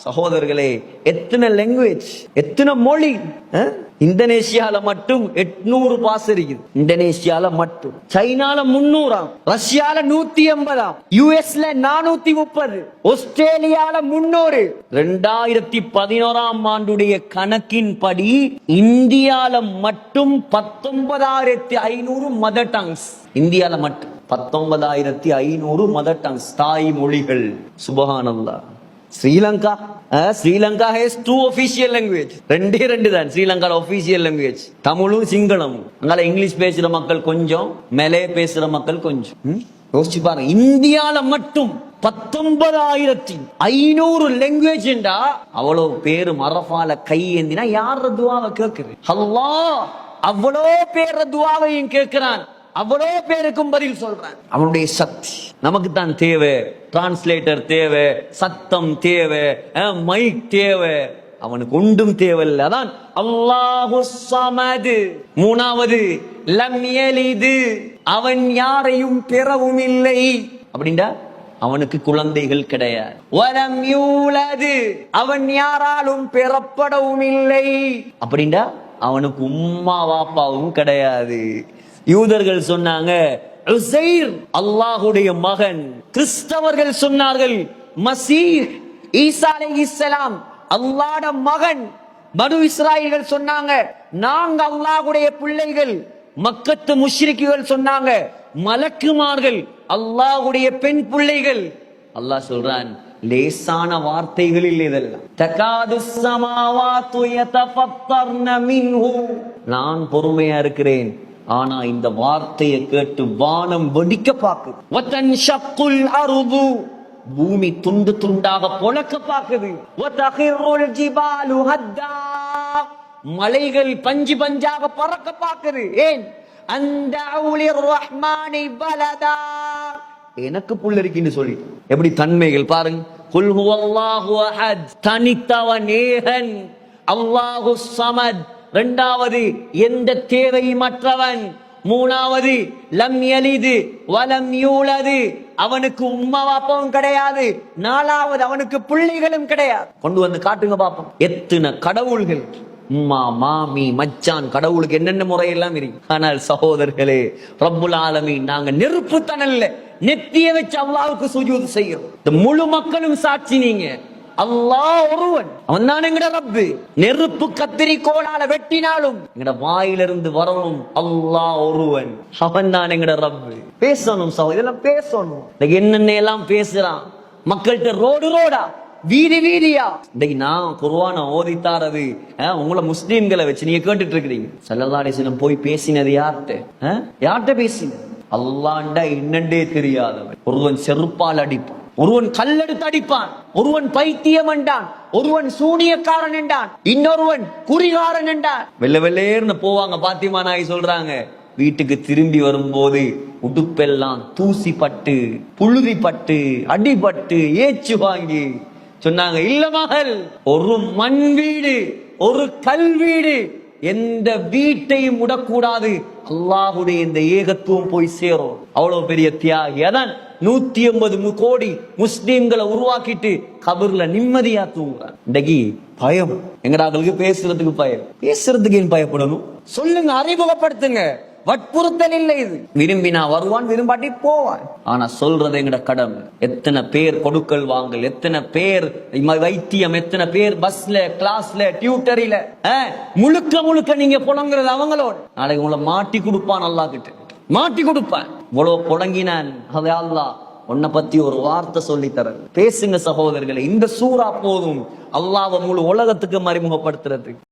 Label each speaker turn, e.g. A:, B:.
A: சகோதரர்களே, எத்தனை லாங்குவேஜ், எத்தனை மொழி. இந்தோனேஷியால மட்டும் 800 பாஸ் இருக்குது. இந்தோனேஷியால மட்டும். சைனால 300, ரஷ்யால 180, யுஎஸ்ல 430, ஆஸ்திரேலியால 300. 2011ஆம் ஆண்டுடைய கணக்கின்படி இந்தியால மட்டும் 19,500 மதர் டங்ஸ். இந்தியால மட்டும் 19,500 மதர் டங்ஸ், தாய் மொழிகள். சுபஹானல்லாஹ். Sri Lanka has 2 official language. ரெண்டு தான் ஸ்ரீலங்கால official language, தமிழும் சிங்களமும். அங்கால இங்கிலீஷ் பேசுற மக்கள் கொஞ்சம், மலே பேசுற மக்கள் கொஞ்சம். யோசிச்சு பாருங்க, இந்தியால மட்டும் 19,500 லாங்குவேஜ். அவ்வளவு பேரு அரஃபால கை ஏந்தினா யார துஆவை கேக்குது? அல்லாஹ் அவ்வளோ பேர் துஆவையும் கேட்கிறான், அவ்வளோ பேருக்கும் பதில் சொல்றான். அவனுடைய சக்தி நமக்கு தான் தேவை. டிரான்ஸ்லேட்டர் தேவை, சத்தம் தேவை, மைக் தேவை. அவனுக்கு ஒன்றும் தேவையில்லை. அதான் அல்லாஹு ஸமது. மூணாவது லம் யலிது, அவன் யாரையும் பெறவும் இல்லை. அப்படின்னா அவனுக்கு குழந்தைகள் கிடையாது. வலம் யூலது, அவன் யாராலும் பெறப்படவும் இல்லை. அப்படின்னா அவனுக்கு உம்மா வாப்பாவும் கிடையாது. யூதர்கள் சொன்னாங்க உஸைர் அல்லாஹ்வுடைய மகன். கிறிஸ்தவர்கள் சொன்னார்கள் மசீஹ் ஈசா அலைஹிஸ்ஸலாம் அல்லாஹ்வுடைய மகன். பனு இஸ்ராயீல்கள் சொன்னாங்க நாங்க அல்லாஹ்வுடைய பிள்ளைகள். மக்கத்து முஷ்ரிக்குகள் சொன்னாங்க மலக்குமார்கள் அல்லாஹ்வுடைய பெண் பிள்ளைகள். அல்லாஹ் சொல்றான், லேசான வார்த்தைகளில் இதெல்லாம். தகாதுஸ் ஸமாவாத்து யதஃபத்தர்ன மின்ஹு, நான் பொறுமையா இருக்கிறேன், ஆனா இந்த வார்த்தையை கேட்டு வானம் வெடிக்க பாக்குது. வதன்ஷக்குல் அர்து, பூமி துண்டு துண்டாக பொளக்க பாக்குது. வதகிருல் ஜிபாலு ஹத்தா, மலைகள் பஞ்சு பஞ்சாக பறக்க பாக்குது. ஏன்? அன்தஉலிர் ரஹ்மானி வலதா, எனக்கு புள்ள இருக்குன்னு சொல்லி. எப்படி தன்மைகள் பாருங்க. குல் ஹுவல்லாஹு அஹத், தனித்தவன் ஏகன். அல்லாஹு ஸமத், இரண்டாவது எந்த தேவையற்றவன். மூணாவது லம் யலிது வலம் யூலது, அவனுக்கு உம்மா வாப்பாவும் கிடையாது. நாலாவது அவனுக்கு பிள்ளைகளும் கிடையாது. கொண்டு வந்து காட்டுங்க பாப்போம். எத்தனை கடவுள்கள், உம்மா மாமி மச்சான், கடவுளுக்கு என்னென்ன முறையெல்லாம் இருக்கு. ஆனால் சகோதரர்களே, ரப்புல் ஆலமீன் நாங்க நெருப்பு தணல்ல நெத்திய வச்சு அல்லாஹ்வுக்கு சுஜூத் செய்யறோம். இந்த முழு மக்களும் சாட்சி. நீங்க அல்லாஹ் ஒருவன், அவன் தான் எங்கட ரப்பு. நெருப்பு கத்திரிக்கோளால வெட்டினாலும் எங்கட வாயிலிருந்து வரணும் அல்லாஹ் ஒருவன், அவன் தான் எங்கட ரப்பு. பேசணும் இதெல்லாம் பேசணும். என்னென்ன எல்லாம் பேசுறான் மக்கள்கிட்ட. ரோடு ரோடா, வீதி வீதியா. நான் குர்ஆன ஓதித்தாரது உங்களை முஸ்லீம்களை வச்சு நீங்க கேட்டுட்டு இருக்கிறீங்க. ஸல்லல்லாஹு அலைஹி வஸல்லம் போய் பேசினது யார்கிட்ட பேசினது? அல்லாஹ்ண்டா என்னண்டே தெரியாதவன். ஒருவன் செருப்பால் அடிப்பான், ஒருவன் கல்லெடுத்து அடிப்பான், ஒருவன் பைத்தியம் என்றான், ஒருவன் சூனியக்காரன் என்றான், இன்னொருவன் குறிகாரன் என்றான். வெள்ள வெள்ளேர்னு போவாங்க. பாத்திமா நாயகி சொல்றாங்க, வீட்டுக்கு திரும்பி வரும்போது உடுப்பெல்லாம் தூசி பட்டு, புழுதி பட்டு, அடிபட்டு, ஏச்சு வாங்கி சொன்னாங்க, இல்ல மகள், ஒரு மண் வீடு, ஒரு கல் வீடு, எந்த வீட்டையும் விடக்கூடாது. அல்லாஹ்வுடைய இந்த ஏகத்துவம் போய் சேரும். அவ்வளவு பெரிய தியாகி. அதான் 180 கோடி முஸ்லீம்களை உருவாக்கிட்டு கபர்ல நிம்மதியா தூங்குறான். இன்னைக்கு பயம் எங்கடாக்களுக்கு, பேசுறதுக்கு பயம். பேசுறதுக்கு ஏன் பயப்படணும்? சொல்லுங்க, அறிமுகப்படுத்துங்க. வற்புறுத்தல் இல்லை இது. விரும்பினா வருவான், விரும்பாட்டி போவான். ஆனா சொல்றது எங்கட கடமை. எத்தனை பேர் கொடுக்கல் வாங்கல், எத்தனை பேர் வைத்தியம், எத்தனை பேர் பஸ்ல, கிளாஸ்ல, டியூட்டரில, முழுக்க முழுக்க நீங்க புலங்குறது அவங்களோட. நாளைக்கு உங்களை மாட்டி கொடுப்பான், அல்லாஹ் கிட்ட மாட்டி கொடுப்பான். இவ்வளவு புலங்கினான். அதே அல்லாஹ் உன்னை பத்தி ஒரு வார்த்தை சொல்லி தர. பேசுங்க சகோதரர்களை. இந்த சூரா போதும் அல்லாஹ்வை முழு உலகத்துக்கு அறிமுகப்படுத்துறது.